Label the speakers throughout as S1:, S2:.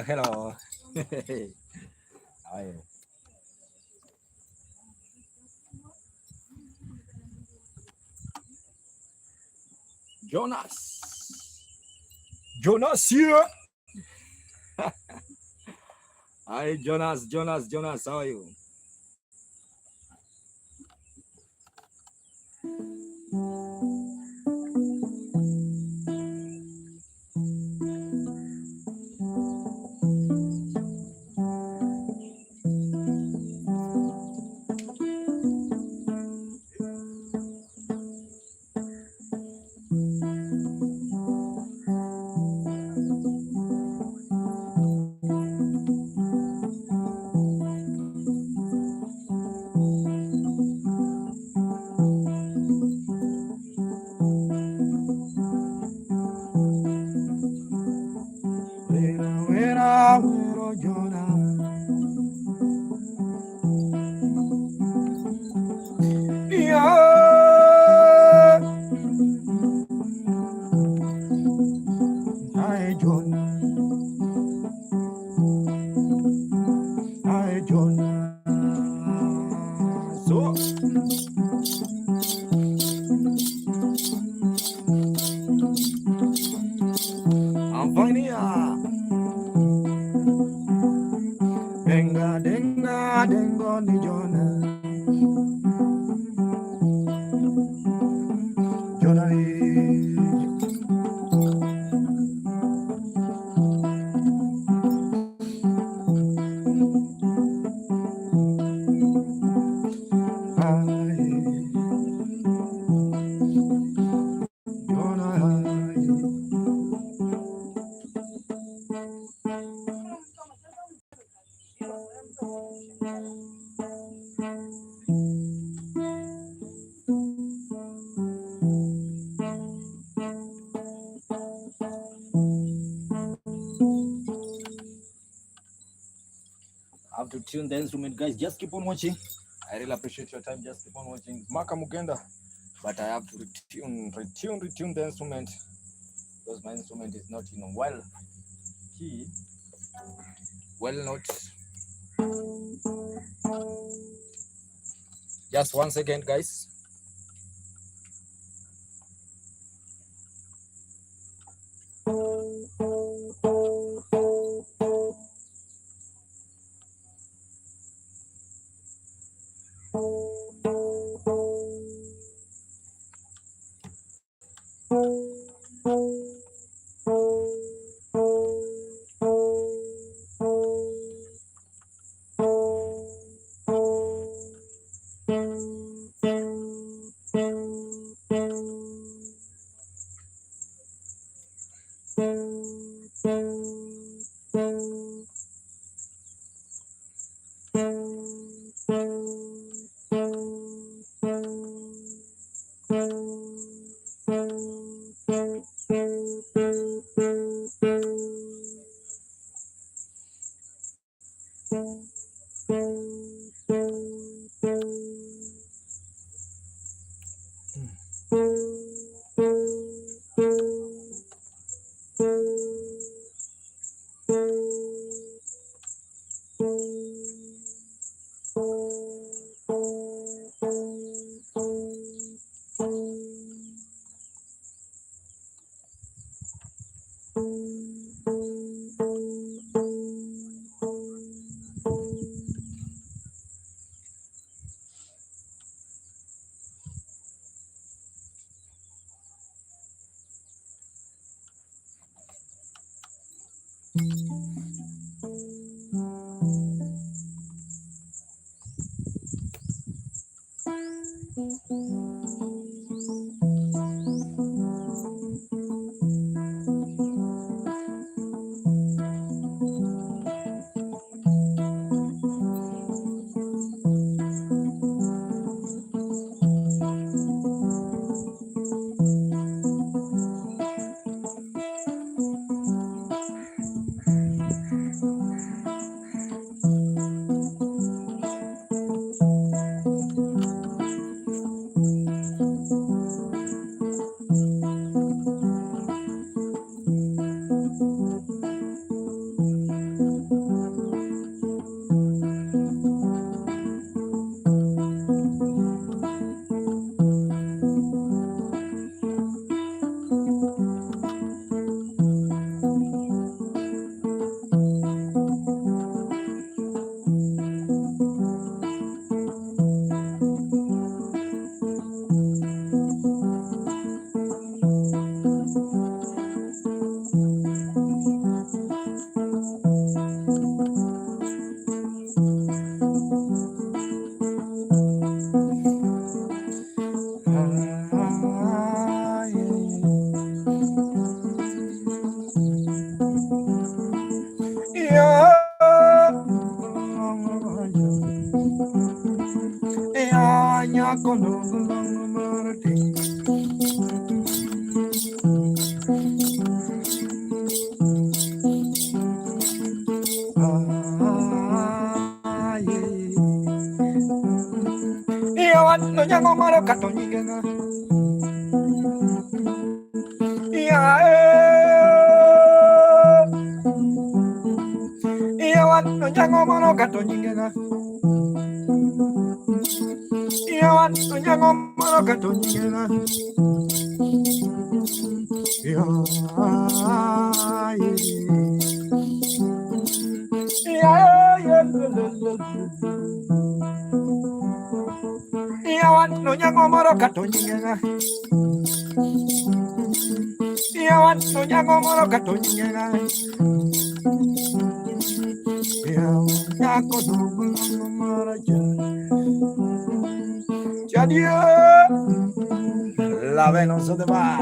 S1: Hello. Ay, Jonas. Jonas here. Hi, Jonas. How are you?
S2: have to tune the instrument, guys. Just keep on watching. I really appreciate your time. Just keep on watching. Maka Mugenda. But I have to retune the instrument because my instrument is not in a well key, well notes. Just 1 second, guys. La venosa de va.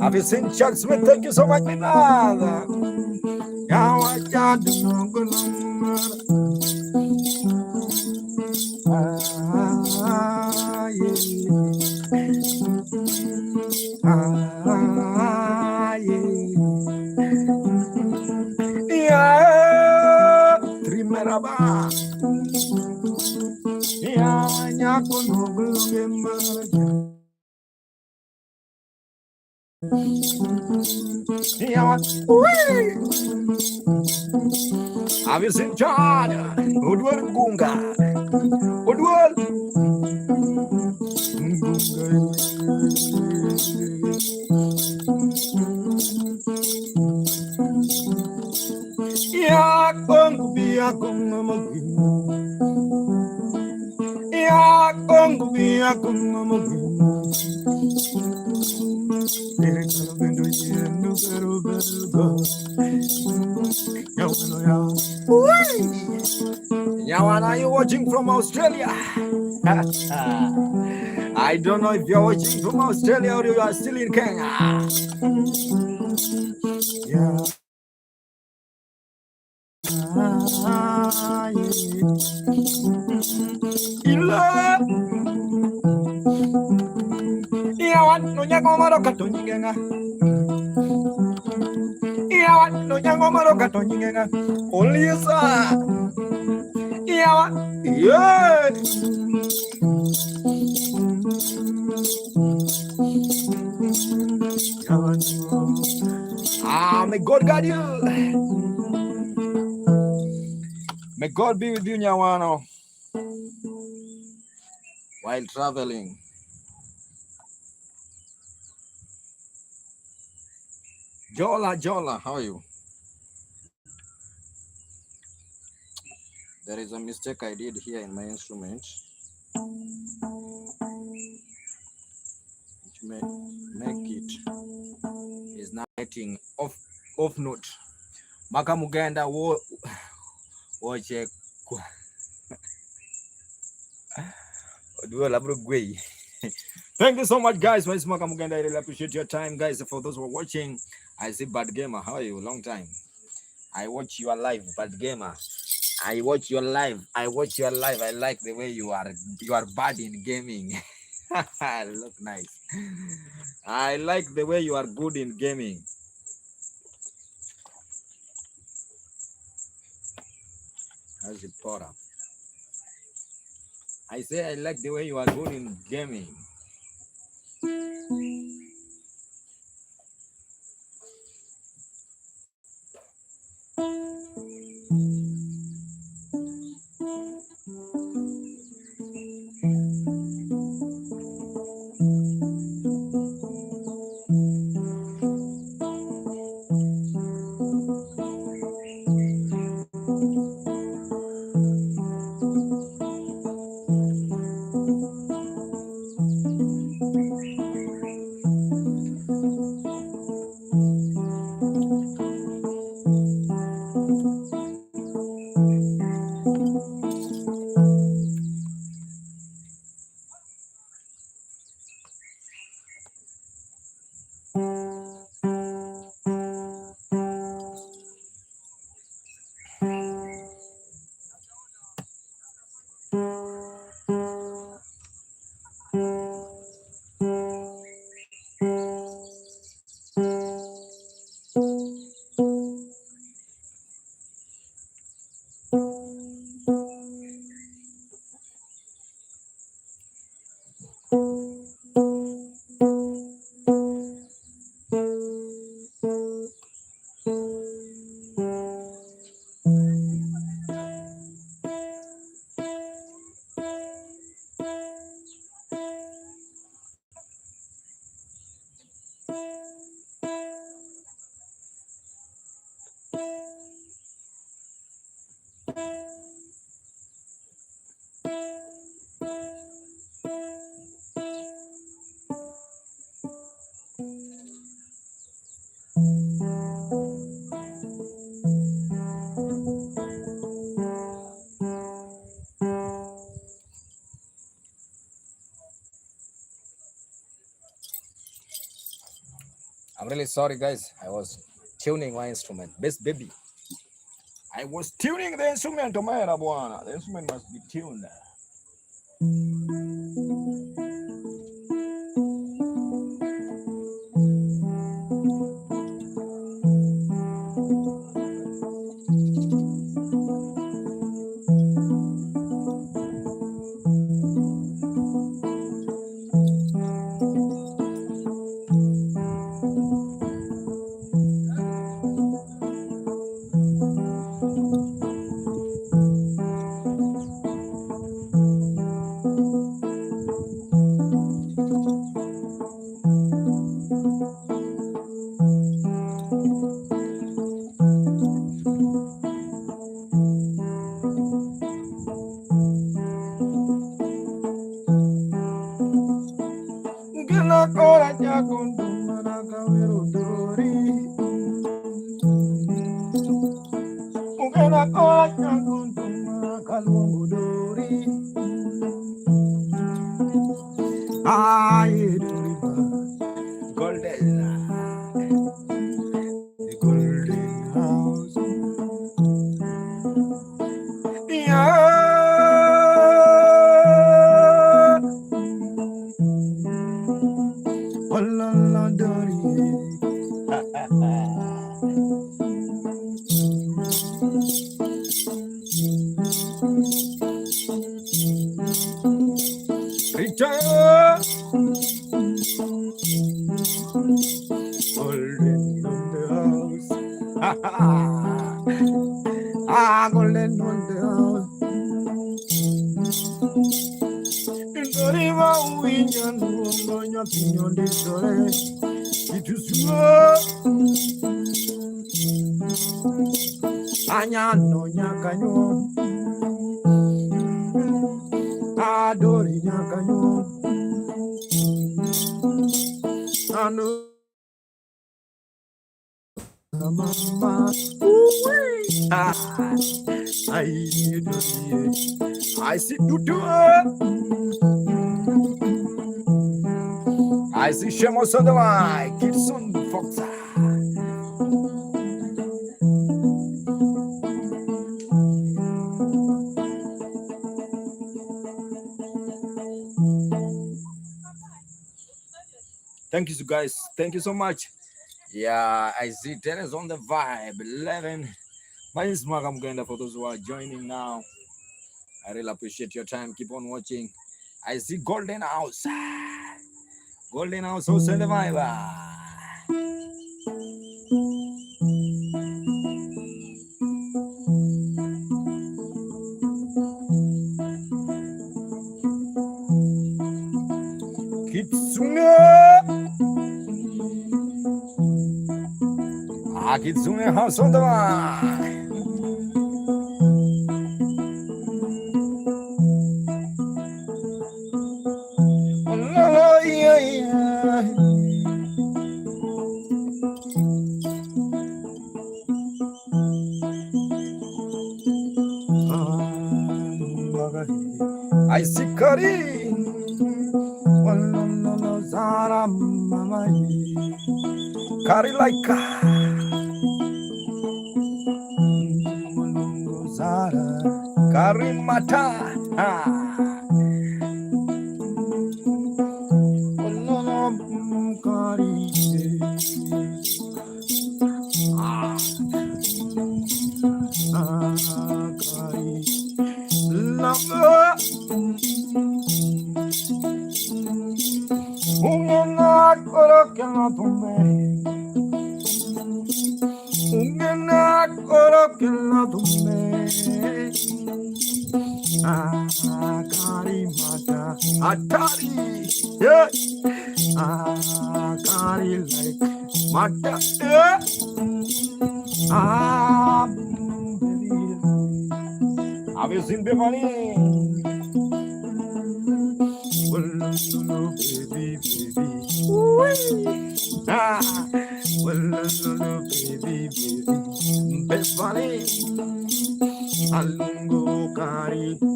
S2: Have you seen Chuck Smith? Thank you so much, my brother.
S1: Yeah, Trimeraba. Yeah, Nyakunugulemba. Yeah, have you seen John? Udwal Gunga. Udwal Ya Kongu Bia Kongu Ya Kongu Bia Kongu Nyawan, are you watching from Australia? I don't know if you're watching from Australia or you are still in Kenya. Yeah. Iyawan no nyango maro katonyinga. Iyawan no nyango maro katonyinga. Olisa. Iyawan. Yeah. May God guide you. May God be with you, Nyawano, while traveling. Jola, how are you? There is a mistake I did here in my instrument, which may make it is now getting off note. Maka Muganda watch Thank you so much, guys. I really appreciate your time, guys. For those who are watching, I see Bad Gamer. How are you? Long time. I watch you live, Bad Gamer. I watch your live. I like the way you are bad in gaming. Look nice. I like the way you are good in gaming. How's it, Pora? I say I like the way you are good in gaming. I'm really sorry, guys. I was tuning my instrument. Best baby. I was tuning the instrument, Omera Bwana. The instrument must be tuned.
S2: kundumana kawerudori. Ungena konya kundumana kalungudori. Aye doriba golden, the golden house. Yeah, olala dori. Return, golden on the house. Ah, golden on the house. Ndoriva uwinya nuongonya pinyondi sore. Itusua anyano nyakanyo. Adori nyakanyo. Anu mama. Ah, I see Dudu. I see Shemos on the line. Gibson Fox. Thank you, guys. Thank you so much. Yeah, I see Dennis on the vibe. 11. My name is Magam Genda for those who are joining now. I really appreciate your time. Keep on watching. I see Golden House. Golden House, who's on the vibe? Kitsune. Kitsune House on the vibe. I see curry. Curry like curry mata. Atari, yeah. Kari like mata, yeah. Baby. Have you seen Bevani? Well, baby, well, baby, Bevani. Alungo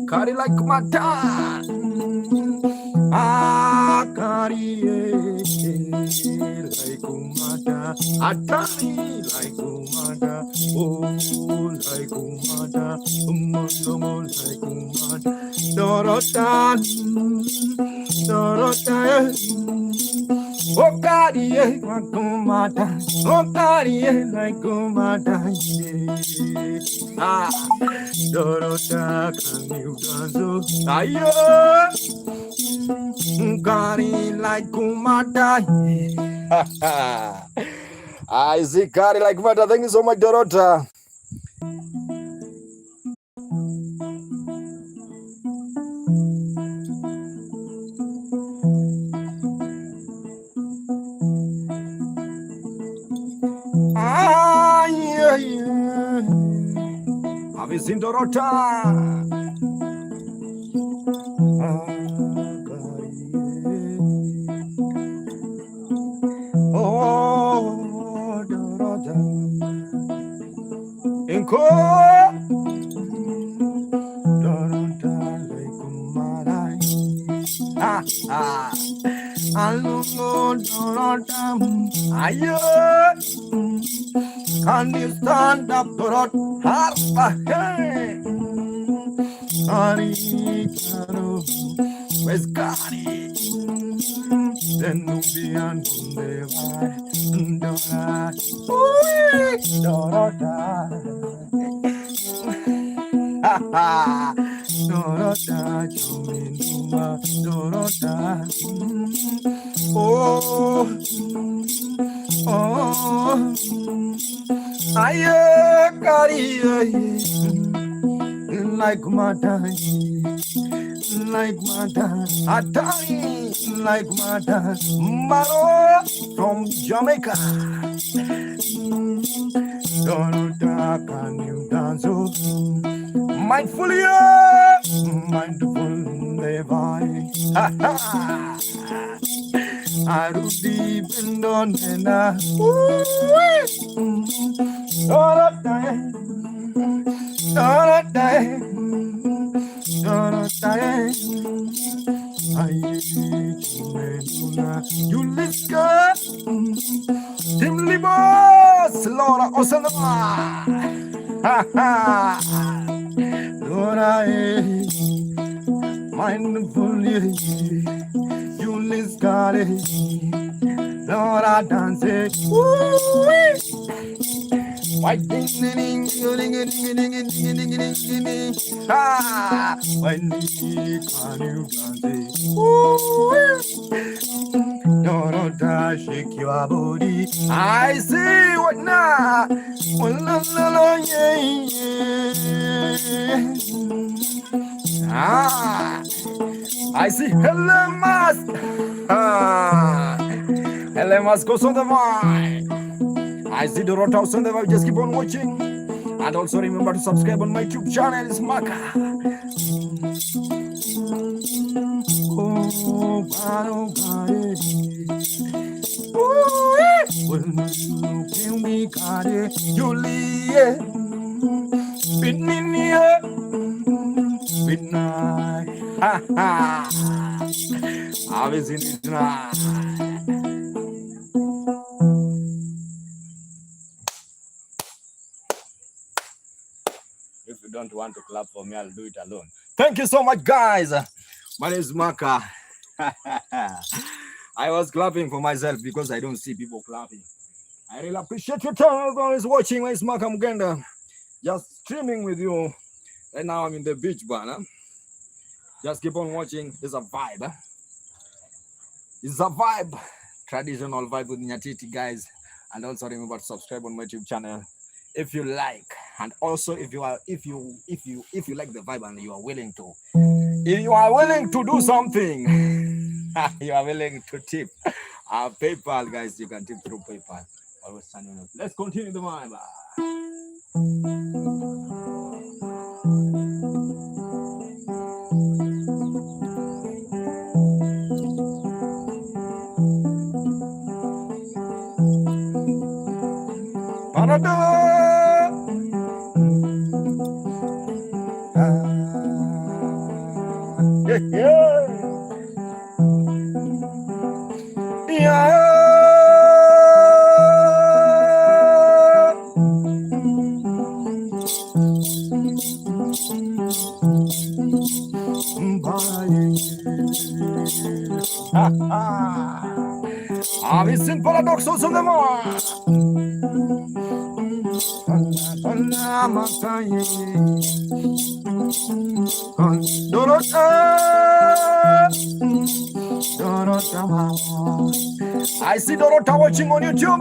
S2: kari like mata. Kari like umada, atari like umada, oh like umada, like umada, Dorota, oh kari like umada, oh kari like umada, Dorota, can you dance? Ayo. Kari like Kumata. I see Kari like Kumata. Thank you so much, Dorota. Yeah. Have you seen Dorota?
S1: Oh, Dorota. Inko. Dorota, Lekumarai. Alungo, Dorota. Ayo. Can you stand up, Dorota? Harpa, hey. Kari, Karo. Where's Kari? Then Nubian Kundeva. Dora. Dorota. Dorota, Chuminuma, Dorota. Oh, oh, aye, Kari, like my like mother, a time like mother, Maro from Jamaica. Dorota, can you dance? Mindfully, mindful, divine. I do deep in Donena. Dorota, Dorota, Dorota. Yuliska Timly Boss Laura Osanama Laura Mindful Yuliska Laura Dance Why ding ding ding ding ding when can you dance? Dorota, shake your body. I see what now. I see Helen Mask. Helen Mask goes on the mind. I see the Rothouse on the vibe. Just keep on watching. And also remember to subscribe on my YouTube channel. It's Maka. Oh, can we got it? Juliet. Midnight. Ha ha. I've seen it tonight. If you don't want to clap for me, I'll do it alone. Thank you so much, guys. My name is Maka. I was clapping for myself because I don't see people clapping. I really appreciate your time. Everyone is watching. My name is Maka Mugenda. Just streaming with you. Right now I'm in the beach bar. Huh? Just keep on watching. It's a vibe. Huh? It's a vibe. Traditional vibe with nyatiti, guys. And also remember to subscribe on my YouTube channel if you like, and also if you like the vibe and you are willing to, if you are willing to do something, you are willing to tip. PayPal, guys, you can tip through PayPal. Always signing up. Let's continue the vibe. Avicin paradoxos on the more. I see Dorota watching on YouTube.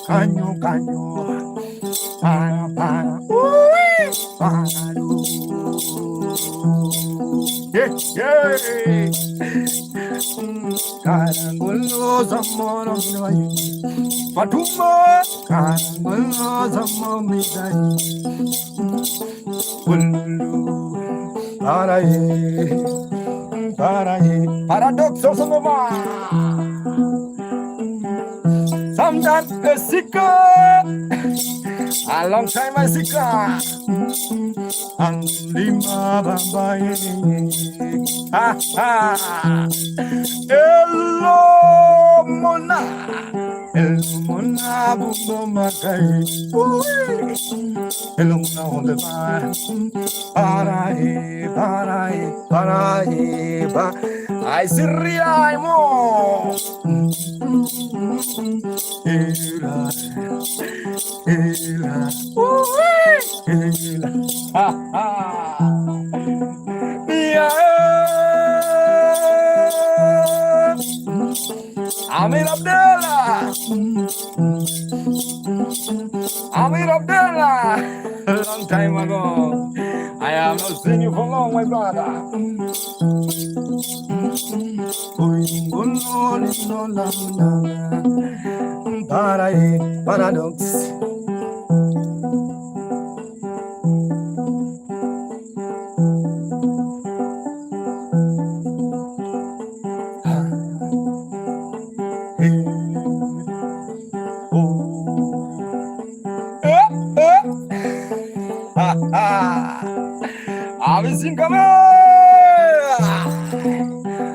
S1: Canyo, para, Karangulo zamoro midai, Fatuma. Karangulo zamoro midai, Ulu araye,
S2: Paradox of Sonoma. Sometimes a seeker, a long time a seeker. Andima Bambaye. Ha ha. Hello, Mona. Hello, Mona, Bumbo Makai. Hello, Mona on the line. Parae, ba. I see Riaimo. Ela, ela, ela. Ha ha. Yeah. Amir Abdullah. Amir Abdullah. A long time ago. I have not seen you for long, my brother. Paradox.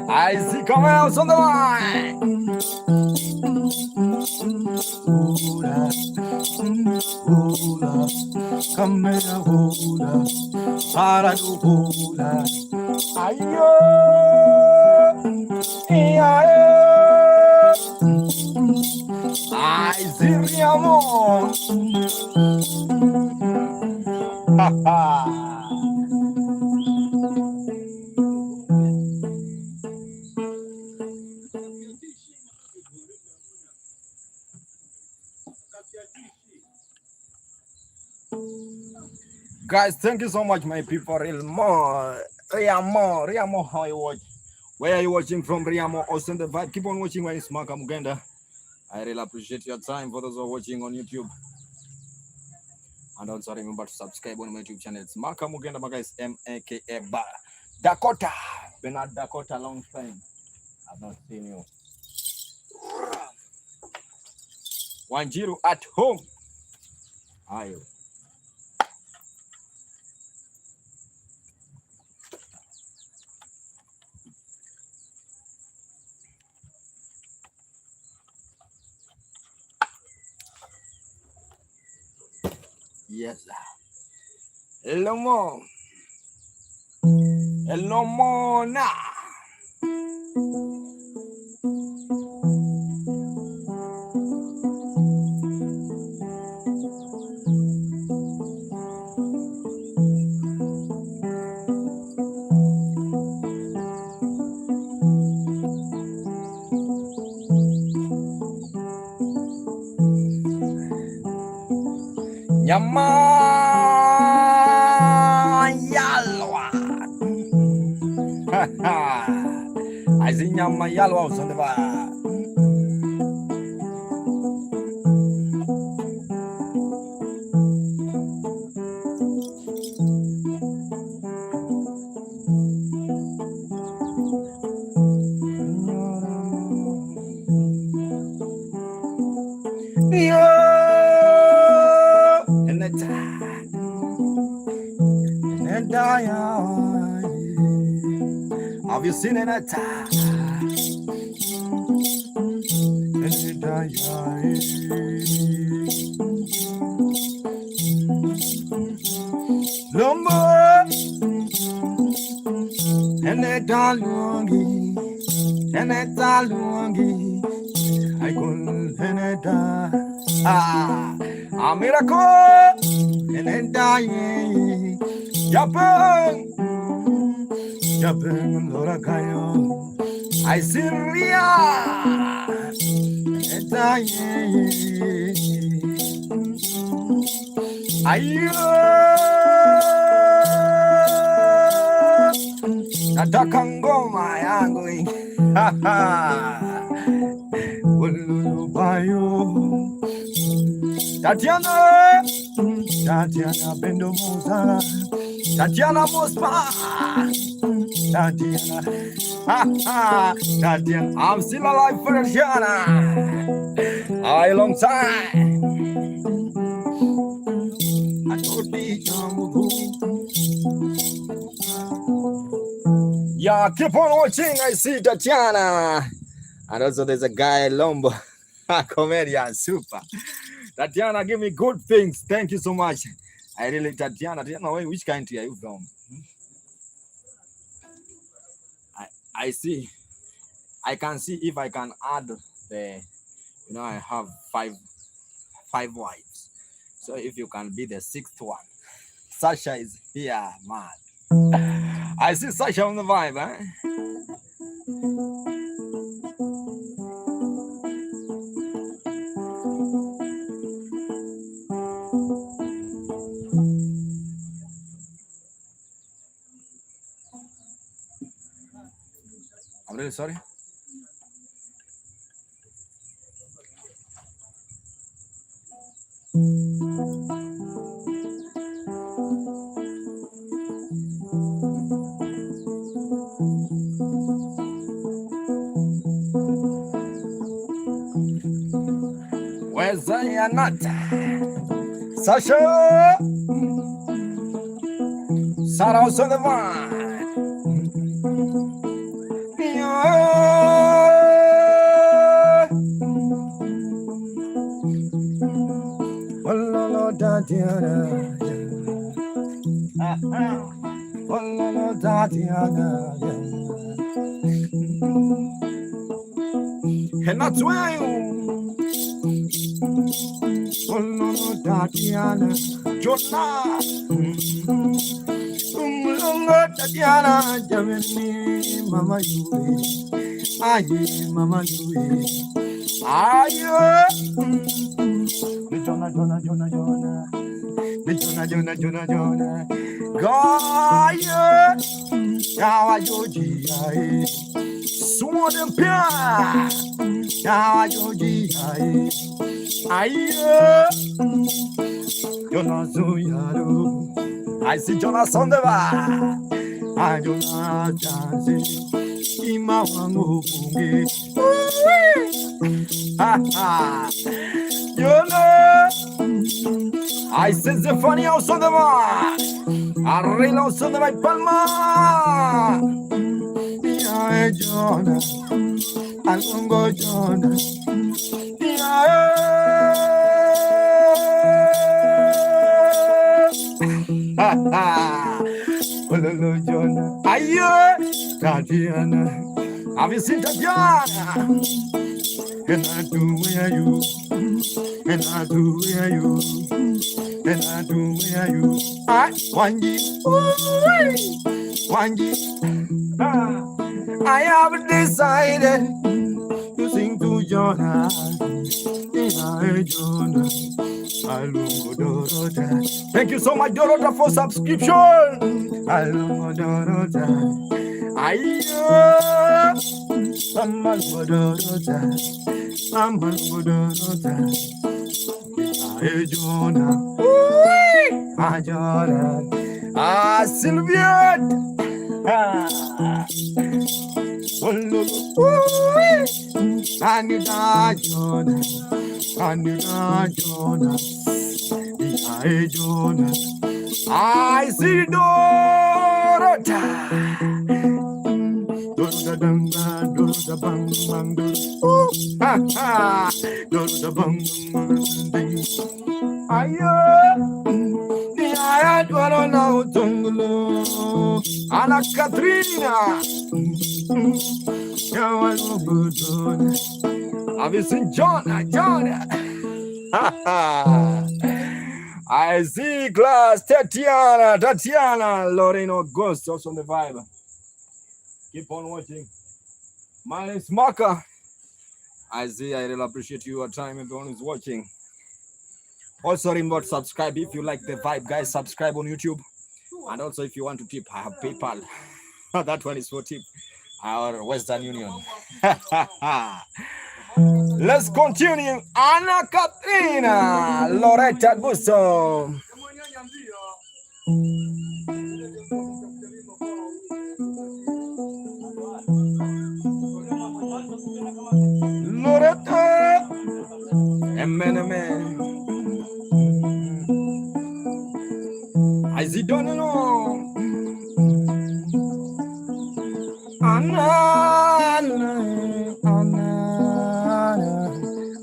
S2: I see come out on the line. Come here, para do hula. Ayo, I see Riamo. Ha ha. Guys, thank you so much, my people. Riamo, how you watch? Where are you watching from, Riamo? Also, the vibe. Keep on watching when it's Maka Mugenda. I really appreciate your time for those who are watching on YouTube. And also remember to subscribe on my YouTube channel. It's Maka Mugenda. Maka is M-A-K-A. Dakota. Been at Dakota long time. I've not seen you. 1-0 at home. Ayo. Yes. Hello, Mo. Hello, Mona. Nyama yalwa. I see nyama yalwa on the bar. Have you seen an attack? Lumber and a dalungi and a dalungi. I couldn't and a da. A miracle and a dying. Yapang. I see Ria. Natakangoma yangu. Tatiana Bendo Musa, Tatiana Mospa,
S1: Tatiana. Tatiana. I'm still alive for Tatiana. A long time. Yeah, keep on watching. I see Tatiana. And also there's a guy, Lombo. Comedian, super. Tatiana, give me good things. Thank you so much. I really, Tatiana, which country are you from? I see. I can see if I can add the, I have five wives. So if you can be the sixth one. Sasha is here, man. I see Sasha on the vibe, eh? I'm really sorry. Where's Nyanata? Sasha! Sarah also the one. And that's why Tatiana, Jonah, Tatiana, Jamini, Mama, you, aye, Mama, you, aye, Jonah, Gaya, Yawa Joji, Swan and Pia, Yawa Joji, aye, Jonah Zuyaro. I see Jonas on the bar. I do not dance. Ima wangu fungi. Ha ha. You know. I see the funny house on the bar. I real house on the right palma. Yeah, Jonah. I won't go Jonah. Yeah. Ololo Jonah, aye, Tatiana, have you seen Tatiana? And I do where you, and I do where you, and I do where you. I want you, I have decided to sing to Jonah, yeah, Jonah. Thank you so much, Dorota, for subscription. Dorota. Sylvia. Jonah. Jonah. I see Dorota. Dorota bang bang Dorota bang bang. Ayo, ni ayat warona utunglo. Ana Katrina. Have you seen Jonah? I see class Tatiana, Loreno Ghost also on the vibe. Keep on watching. My name is Maka. I see, I really appreciate your time. Everyone is watching. Also remember to subscribe if you like the vibe, guys. Subscribe on YouTube. And also if you want to tip, I have PayPal. That one is for tip. Our Western Union. Let's continue. Ana Katrina, Loretta Gusto. man. I see don't know. Anna, Anna,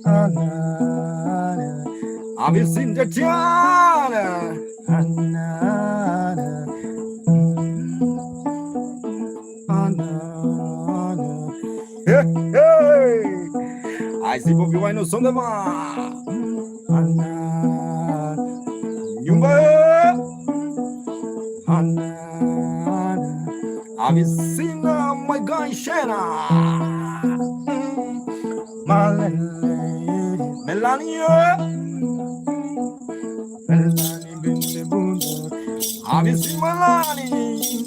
S1: Anna, have you seen the Tiana? Anna, Anna, hey, hey. I see Bobby Wino Sondama. Anna, Yumba, Anna. Have you seen my guy Shana? Melania, Melanie Bindebundo. Have you seen Melanie?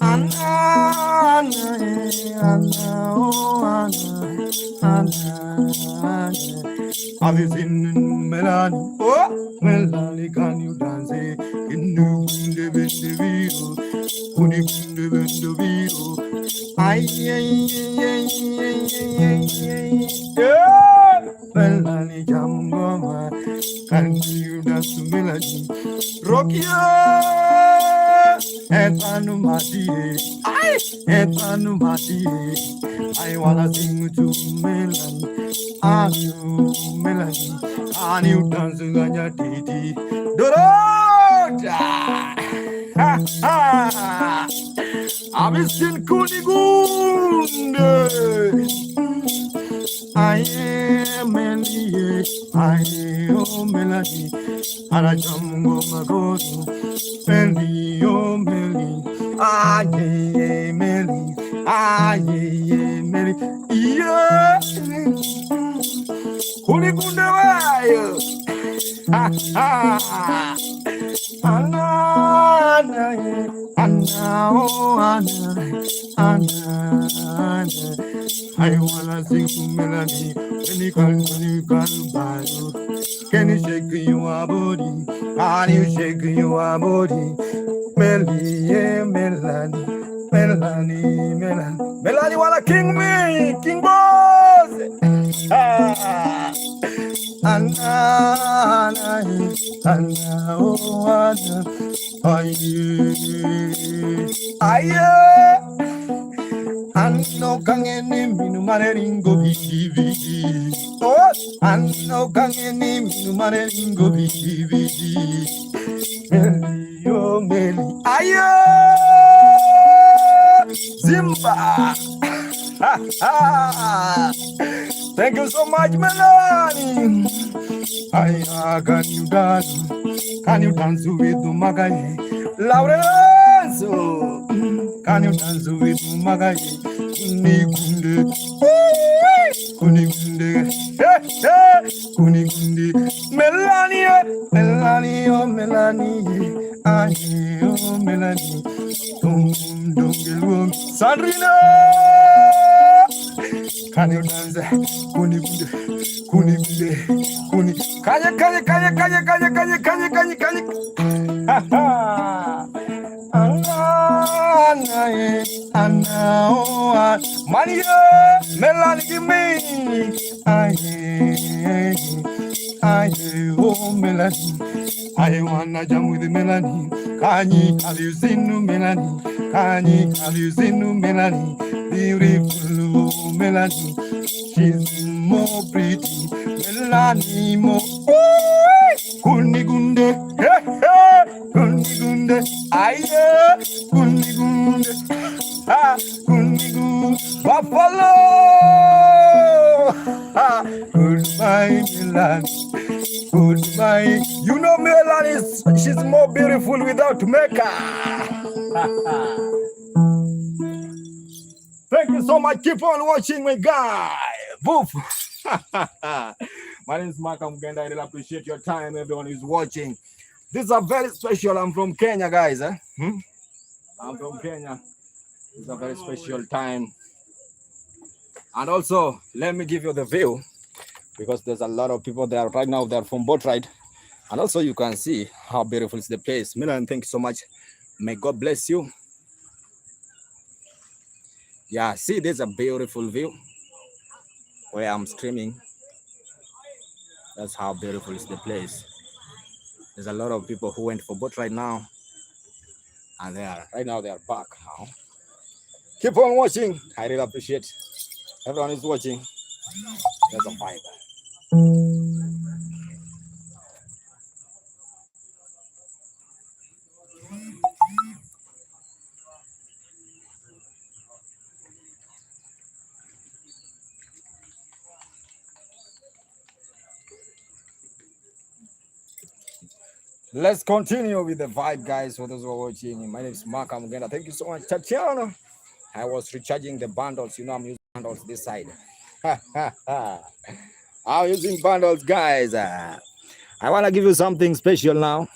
S1: Anna, Anna, oh Anna. Have you seen Melanie? Oh, Melanie, can you dance? Can you live in the video? Can you live in the video? Ay, Melanie, Jamgoma, can you dance to Melanie? Rokia, Etanumati, Etanumati. I wanna sing to Melanie. Are you Melanie? Are you dancing on your titty? Dorota! Ha ha! I'm still Kunigunde. I am Melanie. I am Melanie. Arajamungo Magodu. Melanie, oh Melanie. I am Melanie. I am Melanie. Yeah. Kunigunde wayo. Ha ha. Anna, Anna, oh Anna, Anna, Anna. I wanna sing to Melanie. When you can buy. Can you shake your body? Can you shake your body? Melanie, Melanie, Melanie, Melanie. Melanie wanna king me, king boss. Ah. Anna, Anna, oh Anna, aye, Anno kangeni minu maneringo bibi, oh, Anno kangeni minu maneringo bibi, Meli, oh Meli, aye, Zimba, ha ha. Thank you so much, Melanie. Can you dance? Can you dance with Magai? Laurenzo, can you dance with Magai? Kunigunde, Kunigunde, Kunigunde, Melanie, Melanie, oh Melanie, aye, oh Melanie, Dum, Sandrina. Can you dance? Kunigunde, Kunigunde, Kuni. Kanye. Anna, oh, Maria, Melanie, give me. Aye, oh, Melanie. I wanna jam with Melanie. Kanye, have you seen Melanie? Kanye, have you seen Melanie? Beautiful Melanie. She's more pretty. Melanie, more. Kunigunde, Kunigunde, aye, Kunigunde, Kunigunde, Buffalo, goodbye, Melanie, goodbye. You know Melanie, she's more beautiful without makeup. Thank you so much. Keep on watching, my guy. Boof. My name is Mark Mugenda. I really appreciate your time. Everyone is watching. This is a very special. I'm from Kenya, guys. I'm from Kenya. It's a very special time. And also, let me give you the view because there's a lot of people there right now. They're from boat ride. And also, you can see how beautiful is the place. Milan, thank you so much. May God bless you. Yeah, see, there's a beautiful view where I'm streaming. That's how beautiful is the place. There's a lot of people who went for boat right now, and they are back now. Keep on watching. I really appreciate everyone is watching. There's a vibe. Let's continue with the vibe, guys. For those who are watching, my name is Mark Amugenda. Thank you so much, Tatiana. I was recharging the bundles. You know, I'm using bundles this side. I'm using bundles, guys. I want to give you something special now.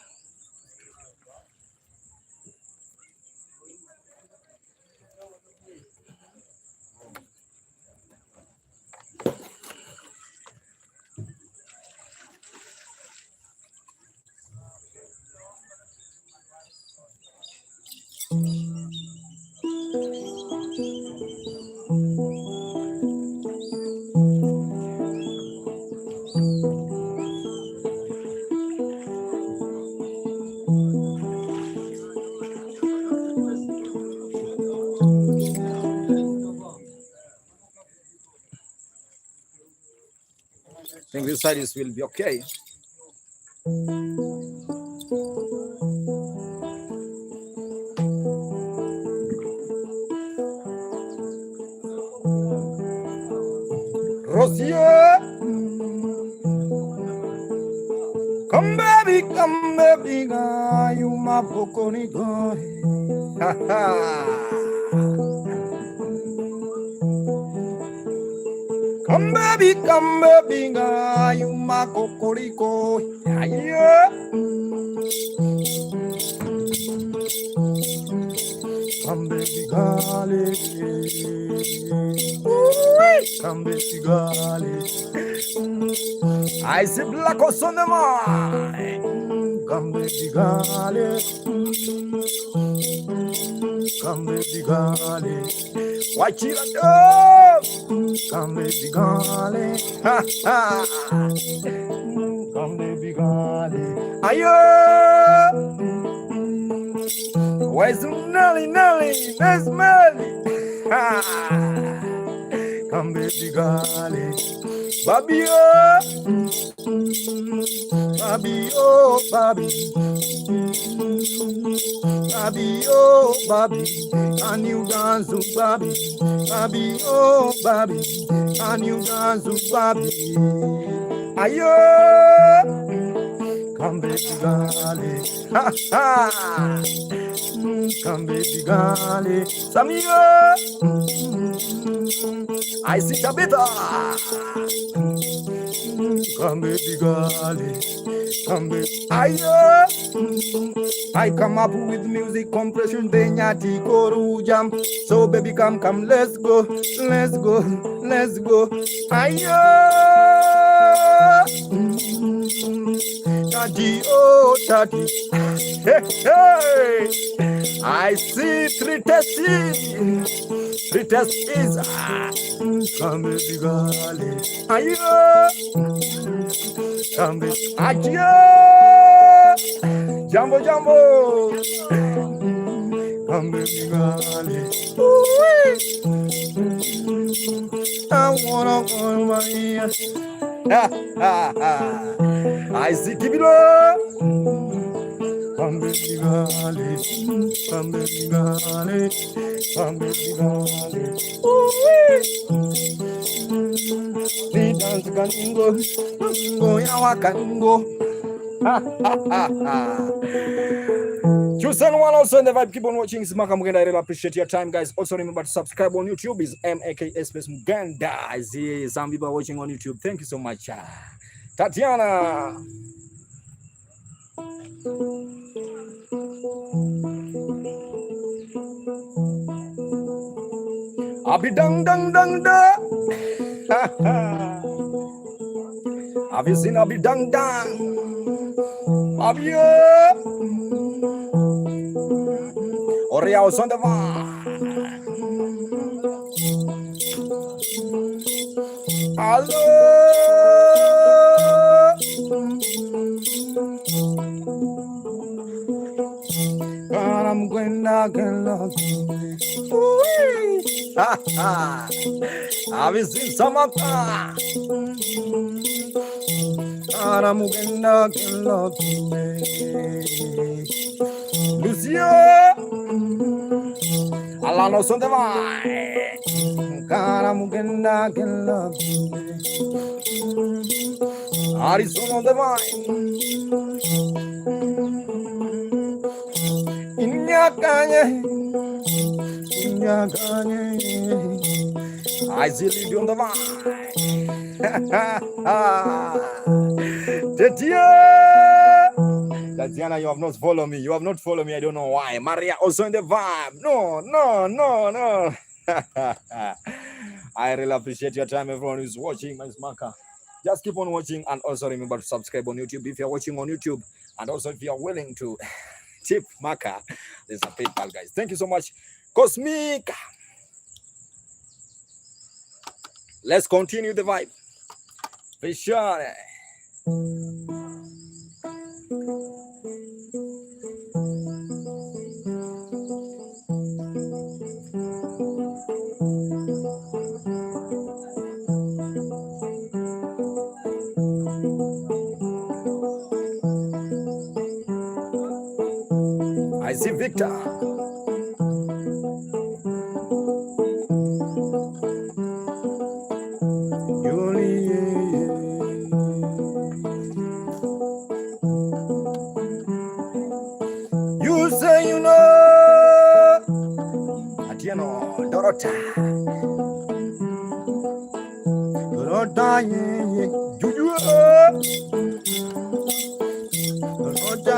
S1: I think this side will be okay. Rosia, come baby, you my poconi boy. Come baby, you my cocorico. Yeah. Come baby, golly. Come baby, golly. I see black on the mind. Come baby, golly. Come baby, golly. Watch it up. Come baby, golly. Ha ha. Come baby, golly. Ayo. Where's Nelly? There's Melly. Come baby, golly. Baby, oh. Baby, oh, baby. Baby, oh, baby. And you dance, baby. Baby, oh, baby. And you dance, baby. Ayo. Come baby, golly. Ha ha. Come baby, golly. Samio. I see Tabitha. Come baby, golly. Come baby. I come up with music compression, the nyati koru jam. So baby, come, let's go. Ayo. Daddy, oh daddy. Hey. I see three tests. Come baby, golly. Ayo. Come baby. Ayo. Jambo. Come baby, golly. I wanna go my ear. I see Kibilo. Come baby, golly. Come baby, golly. Come baby, golly. We dance go yawa kango. Choose one also in the vibe. Keep on watching. It's Maka Mugenda. I really appreciate your time, guys. Also remember to subscribe on YouTube. It's MAKS Mugenda. I see some people watching on YouTube. Thank you so much. Tatiana. Abi dang da. Have you seen Abi dang? Abi Oriaos on the van. Hello. Mugenda Gala. Have you seen some of that? Cara Mugenda Gala. Lucio Alano son the vai. Cara Mugenda Gala. Arizona the vai. Inyakanye. I see you on the vai. Tatiana, you have not followed me. You have not followed me. I don't know why. Maria also in the vibe. No. I really appreciate your time, everyone who's watching. My smarker. Just keep on watching, and also remember to subscribe on YouTube if you're watching on YouTube, and also if you're willing to tip Maka, there's a PayPal, guys. Thank you so much, Cosmic. Let's continue the vibe. For sure. I see Victor. You say you know Atiano Dorota Juju Dorota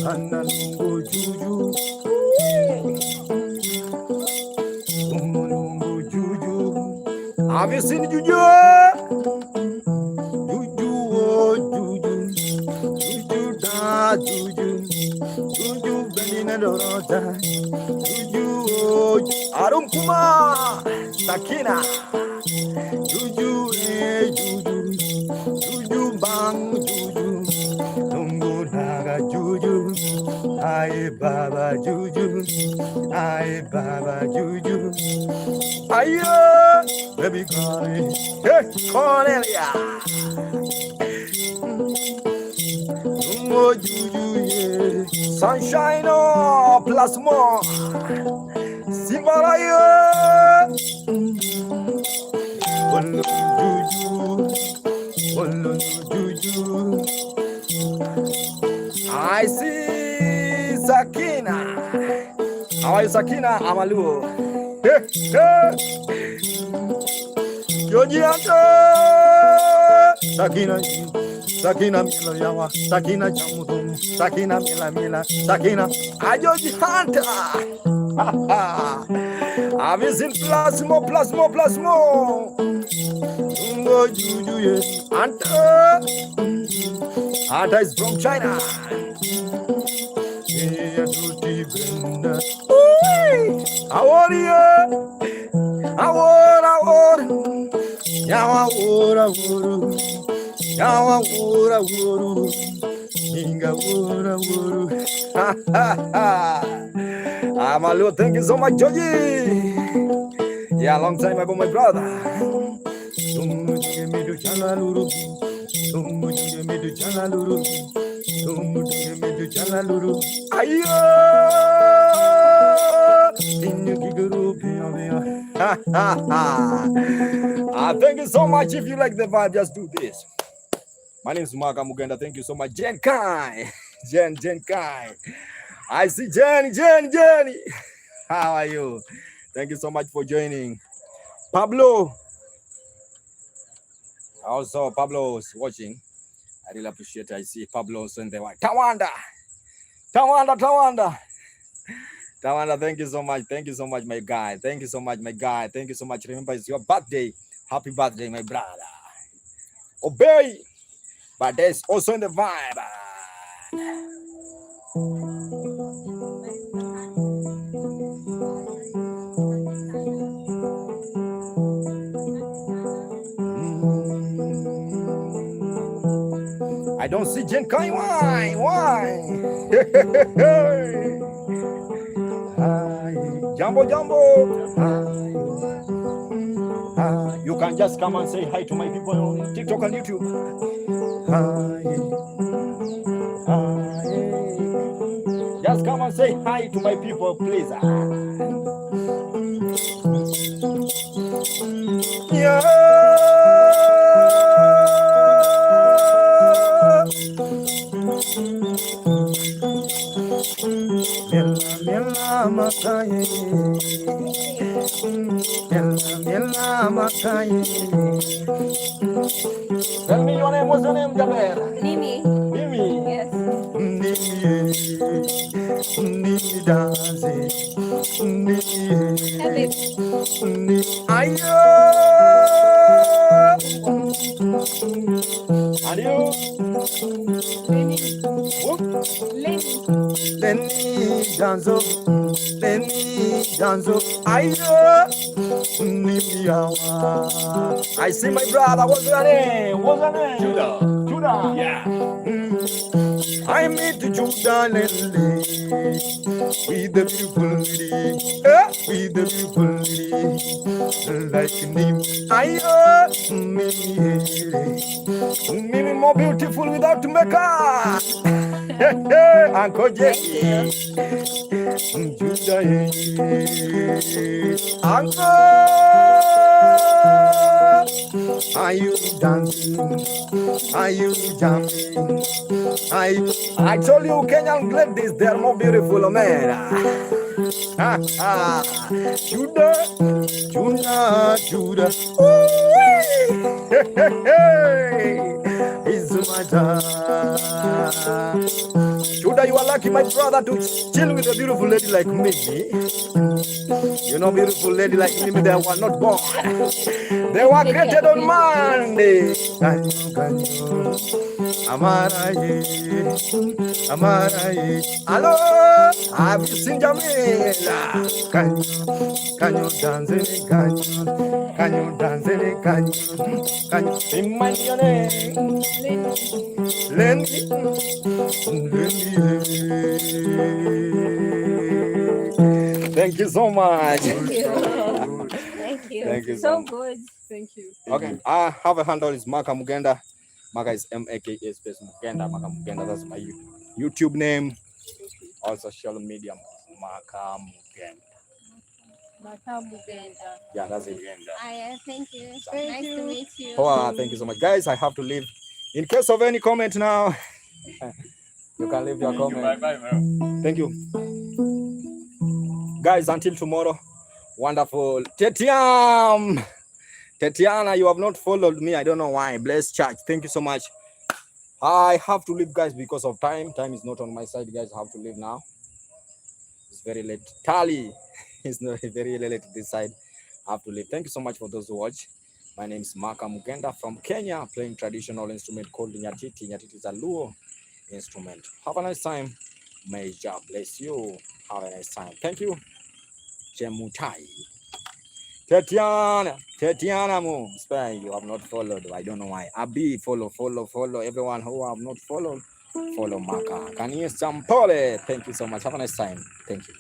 S1: Ananungo Juju Juju. Have you seen Juju? Juju Benina Dorota Juju Arum Kuma Sakina Juju Juju Bang Juju Nungu Naga Juju Aye Baba Juju Aye Baba Juju Aye Baby Connie Hey Cornelia Oh, Juju, yeah. Sunshine, oh, plus more. Simbalaya. Juju. I see Sakina. How are you, Sakina? Amalu. Sakina. Sakina Mila Yawa, Sakina Jamudum, Sakina Mila, Sakina Ajoji Hunter. I've seen plasmo. Ungo Juju, yes, Hunter is from China. How are you? Yawa wuru, inga wuru. Amalu, thank you so much, Joji. Yeah, long time ago, my brother. Thank you so much. If you like the vibe, just do this. My name is Maka Mugenda. Thank you so much. Jen Kai. Jen Kai. I see Jenny. How are you? Thank you so much for joining. Pablo. Also, Pablo is watching. I really appreciate it. I see Pablo also in the white. Tawanda, thank you so much. Thank you so much, my guy. Thank you so much, my guy. Thank you so much. Remember, it's your birthday. Happy birthday, my brother. Obey. But there's also in the vibe. I don't see Jen Kai. Why? Hi. Jumbo, jumbo. Hi. You can just come and say hi to my people on TikTok and YouTube. Hi. Just come and say hi to my people, please. Yeah. Mela makaye, mela makaye. Tell me your name. What's your name, Jaber?
S3: Nimi.
S1: Nimi.
S3: Yes.
S1: Nimi dance. Nimi. Ayo. And you? Lenny Danzo. Lenny Danzo. Ayo. I see my brother. What's your name? Judah. Judah.
S2: Yeah.
S1: I met Judah Lenny with the beautiful lady, with the beautiful lady, like me. Me more beautiful without makeup. Uncle Jackie, Judah, Uncle. Are you dancing? Are you jumping? I told you Kenyan ladies, they're more beautiful, man. Judah, Judah, Judah. It's my time. Judah, you are lucky, my brother, to chill with a beautiful lady like me. You know, beautiful lady like me, they were not born. They were created on Monday. Amaraye, Amaraye. Hello, have you seen Jamila? Can you dance it? Can you dance it? Can you sing my name? Lenny. Thank you so much.
S3: Thank you.
S1: Thank you
S3: So good. Thank you.
S1: Okay, I have a handle is Maka Mugenda. Maka is M-A-K-A space Mugenda. Maka Mugenda, that's my YouTube name. Also social media, Maka Mugenda.
S3: Maka Mugenda.
S1: Yeah, that's it.
S3: Thank you. Nice to meet you.
S1: Oh, thank you so much. Guys, I have to leave. In case of any comment now, you can leave your comment.
S2: Bye, bro.
S1: Thank you. Guys, until tomorrow. Wonderful. Tetiana, you have not followed me. I don't know why. Bless church. Thank you so much. I have to leave, guys, because of time. Time is not on my side, guys. I have to leave now. It's very late. Tali, it's not very late this side. I have to leave. Thank you so much for those who watch. My name is Maka Mugenda from Kenya, playing traditional instrument called nyatiti. Nyatiti is a Luo instrument. Have a nice time. May God bless you. Have a nice time. Thank you. Chemutai. Tetiana mo. Spare you have not followed. I don't know why. Abi, follow. Everyone who have not followed, follow Maka. Can you Sampole? Thank you so much. Have a nice time. Thank you.